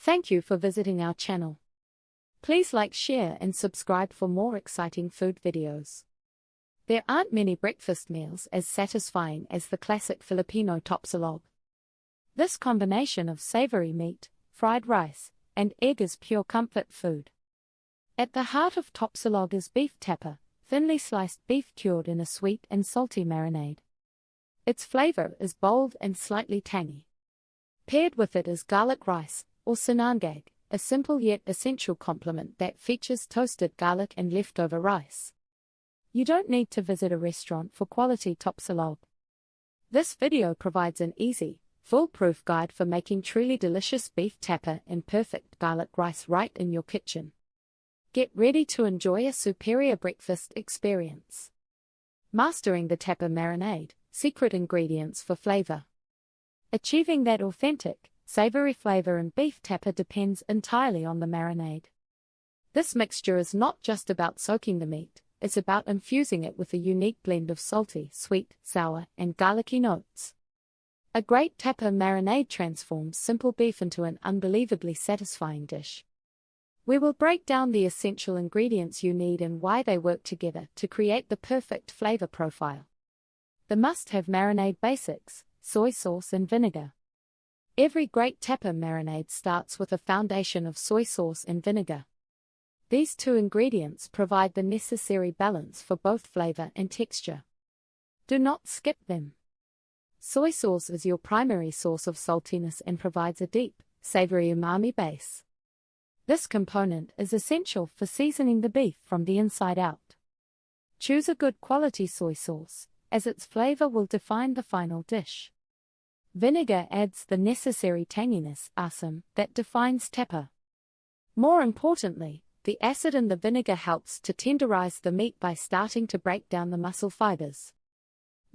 Thank you for visiting our channel. Please like, share and subscribe for more exciting food videos. There aren't many breakfast meals as satisfying as the classic Filipino Tapsilog. This combination of savory meat, fried rice, and egg is pure comfort food. At the heart of Tapsilog is beef tapa, thinly sliced beef cured in a sweet and salty marinade. Its flavor is bold and slightly tangy. Paired with it is garlic rice, or sinangag, a simple yet essential complement that features toasted garlic and leftover rice. You don't need to visit a restaurant for quality Tapsilog. This video provides an easy, foolproof guide for making truly delicious beef tapa and perfect garlic rice right in your kitchen. Get ready to enjoy a superior breakfast experience. Mastering the tapa marinade, secret ingredients for flavor. Achieving that authentic, savory flavor in beef tapa depends entirely on the marinade. This mixture is not just about soaking the meat, it's about infusing it with a unique blend of salty, sweet, sour, and garlicky notes. A great tapa marinade transforms simple beef into an unbelievably satisfying dish. We will break down the essential ingredients you need and why they work together to create the perfect flavor profile. The must-have marinade basics: soy sauce and vinegar. Every great tapa marinade starts with a foundation of soy sauce and vinegar. These two ingredients provide the necessary balance for both flavor and texture. Do not skip them. Soy sauce is your primary source of saltiness and provides a deep, savory umami base. This component is essential for seasoning the beef from the inside out. Choose a good quality soy sauce, as its flavor will define the final dish. Vinegar adds the necessary tanginess, asam, that defines tapa. More importantly, the acid in the vinegar helps to tenderize the meat by starting to break down the muscle fibers.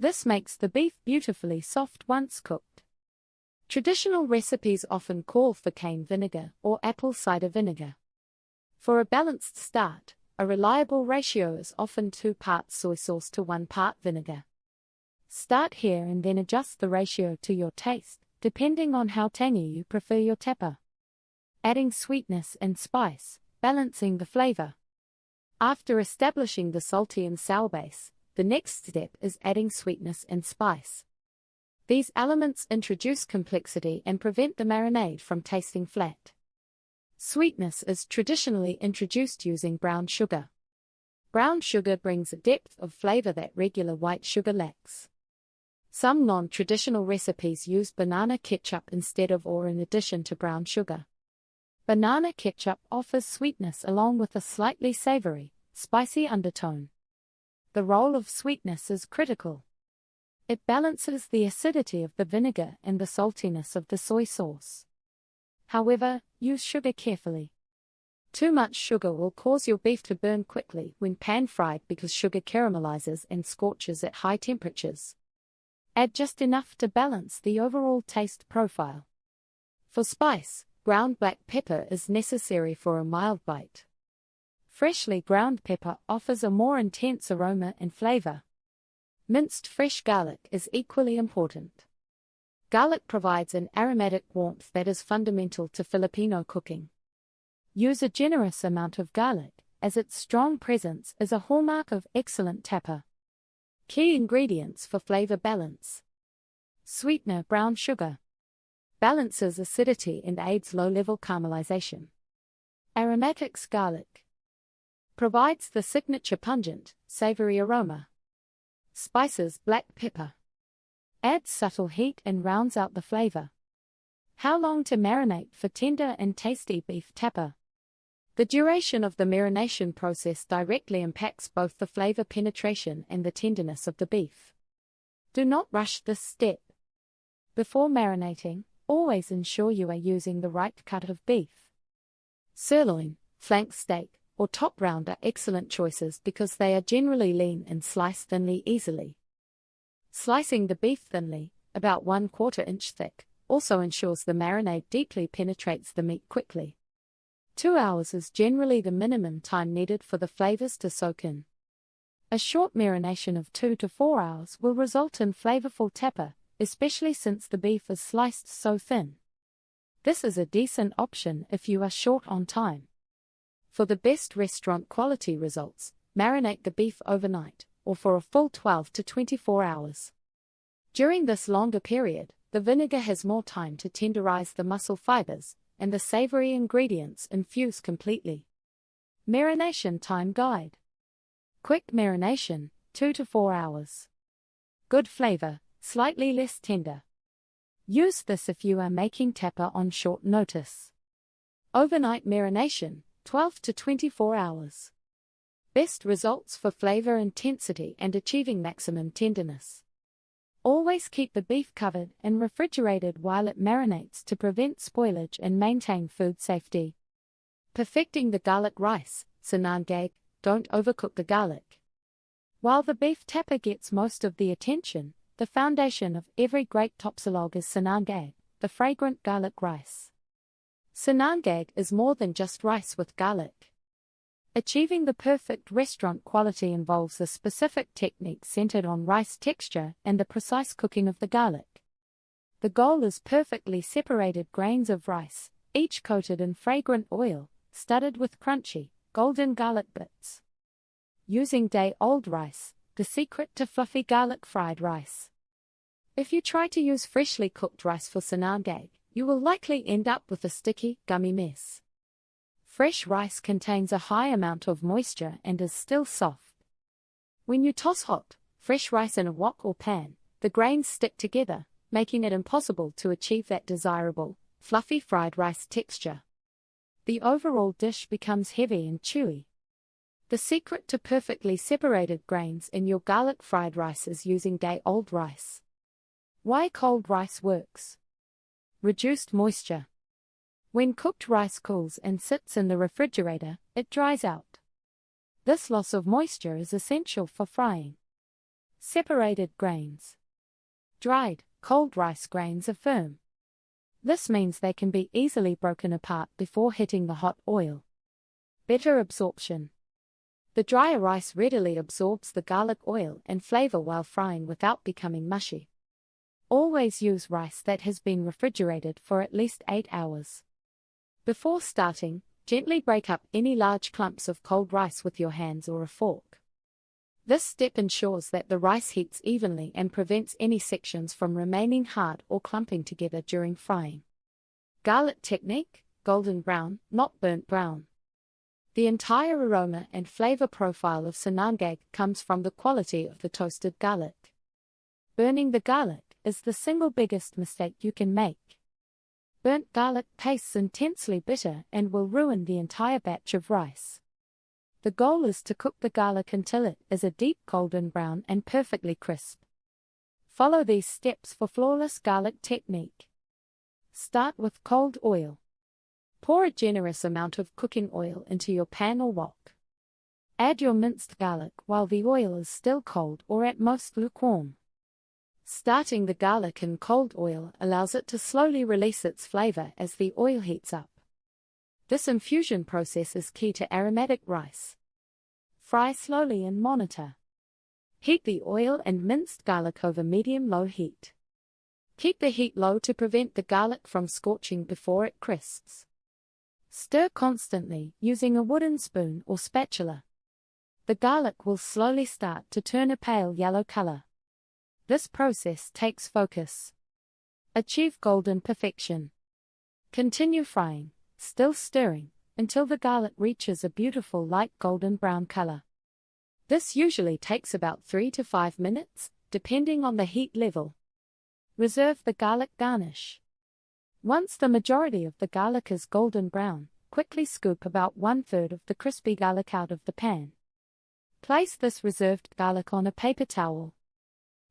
This makes the beef beautifully soft once cooked. Traditional recipes often call for cane vinegar or apple cider vinegar. For a balanced start, a reliable ratio is often 2 parts soy sauce to 1 part vinegar. Start here and then adjust the ratio to your taste, depending on how tangy you prefer your tapa. Adding sweetness and spice, balancing the flavor. After establishing the salty and sour base, the next step is adding sweetness and spice. These elements introduce complexity and prevent the marinade from tasting flat. Sweetness is traditionally introduced using brown sugar. Brown sugar brings a depth of flavor that regular white sugar lacks. Some non-traditional recipes use banana ketchup instead of or in addition to brown sugar. Banana ketchup offers sweetness along with a slightly savory, spicy undertone. The role of sweetness is critical. It balances the acidity of the vinegar and the saltiness of the soy sauce. However, use sugar carefully. Too much sugar will cause your beef to burn quickly when pan-fried because sugar caramelizes and scorches at high temperatures. Add just enough to balance the overall taste profile. For spice, ground black pepper is necessary for a mild bite. Freshly ground pepper offers a more intense aroma and flavor. Minced fresh garlic is equally important. Garlic provides an aromatic warmth that is fundamental to Filipino cooking. Use a generous amount of garlic, as its strong presence is a hallmark of excellent tapa. Key ingredients for flavor balance. Sweetener: brown sugar. Balances acidity and aids low-level caramelization. Aromatics: garlic. Provides the signature pungent, savory aroma. Spices: black pepper. Adds subtle heat and rounds out the flavor. How long to marinate for tender and tasty beef tapa? The duration of the marination process directly impacts both the flavor penetration and the tenderness of the beef. Do not rush this step. Before marinating, always ensure you are using the right cut of beef. Sirloin, flank steak, or top round are excellent choices because they are generally lean and sliced thinly easily. Slicing the beef thinly, about 1/4 inch thick, also ensures the marinade deeply penetrates the meat quickly. 2 hours is generally the minimum time needed for the flavors to soak in. A short marination of 2 to 4 hours will result in flavorful tapa, especially since the beef is sliced so thin. This is a decent option if you are short on time. For the best restaurant quality results, marinate the beef overnight, or for a full 12 to 24 hours. During this longer period, the vinegar has more time to tenderize the muscle fibers, and the savory ingredients infuse completely. Marination time guide. Quick marination, 2 to 4 hours. Good flavor, slightly less tender. Use this if you are making tapa on short notice. Overnight marination, 12 to 24 hours. Best results for flavor intensity and achieving maximum tenderness. Always keep the beef covered and refrigerated while it marinates to prevent spoilage and maintain food safety. Perfecting the garlic rice, sinangag, don't overcook the garlic. While the beef tapa gets most of the attention, the foundation of every great Tapsilog is sinangag, the fragrant garlic rice. Sinangag is more than just rice with garlic. Achieving the perfect restaurant quality involves a specific technique centered on rice texture and the precise cooking of the garlic. The goal is perfectly separated grains of rice, each coated in fragrant oil, studded with crunchy, golden garlic bits. Using day-old rice, the secret to fluffy garlic fried rice. If you try to use freshly cooked rice for sinangag, you will likely end up with a sticky, gummy mess. Fresh rice contains a high amount of moisture and is still soft. When you toss hot, fresh rice in a wok or pan, the grains stick together, making it impossible to achieve that desirable, fluffy fried rice texture. The overall dish becomes heavy and chewy. The secret to perfectly separated grains in your garlic fried rice is using day-old rice. Why cold rice works? Reduced moisture. When cooked rice cools and sits in the refrigerator, it dries out. This loss of moisture is essential for frying. Separated grains. Dried, cold rice grains are firm. This means they can be easily broken apart before hitting the hot oil. Better absorption. The drier rice readily absorbs the garlic oil and flavor while frying without becoming mushy. Always use rice that has been refrigerated for at least 8 hours. Before starting, gently break up any large clumps of cold rice with your hands or a fork. This step ensures that the rice heats evenly and prevents any sections from remaining hard or clumping together during frying. Garlic technique, golden brown, not burnt brown. The entire aroma and flavor profile of sinangag comes from the quality of the toasted garlic. Burning the garlic is the single biggest mistake you can make. Burnt garlic tastes intensely bitter and will ruin the entire batch of rice. The goal is to cook the garlic until it is a deep golden brown and perfectly crisp. Follow these steps for flawless garlic technique. Start with cold oil. Pour a generous amount of cooking oil into your pan or wok. Add your minced garlic while the oil is still cold or at most lukewarm. Starting the garlic in cold oil allows it to slowly release its flavor as the oil heats up. This infusion process is key to aromatic rice. Fry slowly and monitor. Heat the oil and minced garlic over medium-low heat. Keep the heat low to prevent the garlic from scorching before it crisps. Stir constantly using a wooden spoon or spatula. The garlic will slowly start to turn a pale yellow color. This process takes focus. Achieve golden perfection. Continue frying, still stirring, until the garlic reaches a beautiful light golden brown color. This usually takes about 3 to 5 minutes, depending on the heat level. Reserve the garlic garnish. Once the majority of the garlic is golden brown, quickly scoop about 1/3 of the crispy garlic out of the pan. Place this reserved garlic on a paper towel.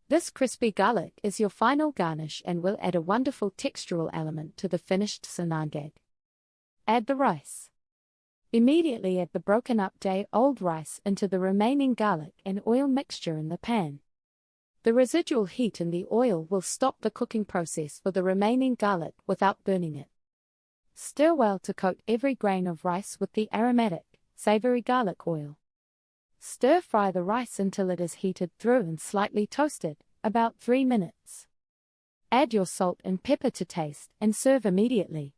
This crispy garlic is your final garnish and will add a wonderful textural element to the finished sinangag. Add the rice. Immediately add the broken up day-old rice into the remaining garlic and oil mixture in the pan. The residual heat in the oil will stop the cooking process for the remaining garlic without burning it. Stir well to coat every grain of rice with the aromatic, savory garlic oil. Stir-fry the rice until it is heated through and slightly toasted, about 3 minutes. Add your salt and pepper to taste and serve immediately.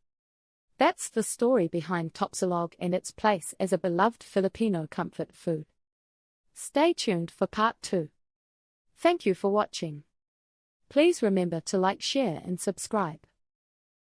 That's the story behind Tapsilog and its place as a beloved Filipino comfort food. Stay tuned for part 2. Thank you for watching. Please remember to like, share and subscribe.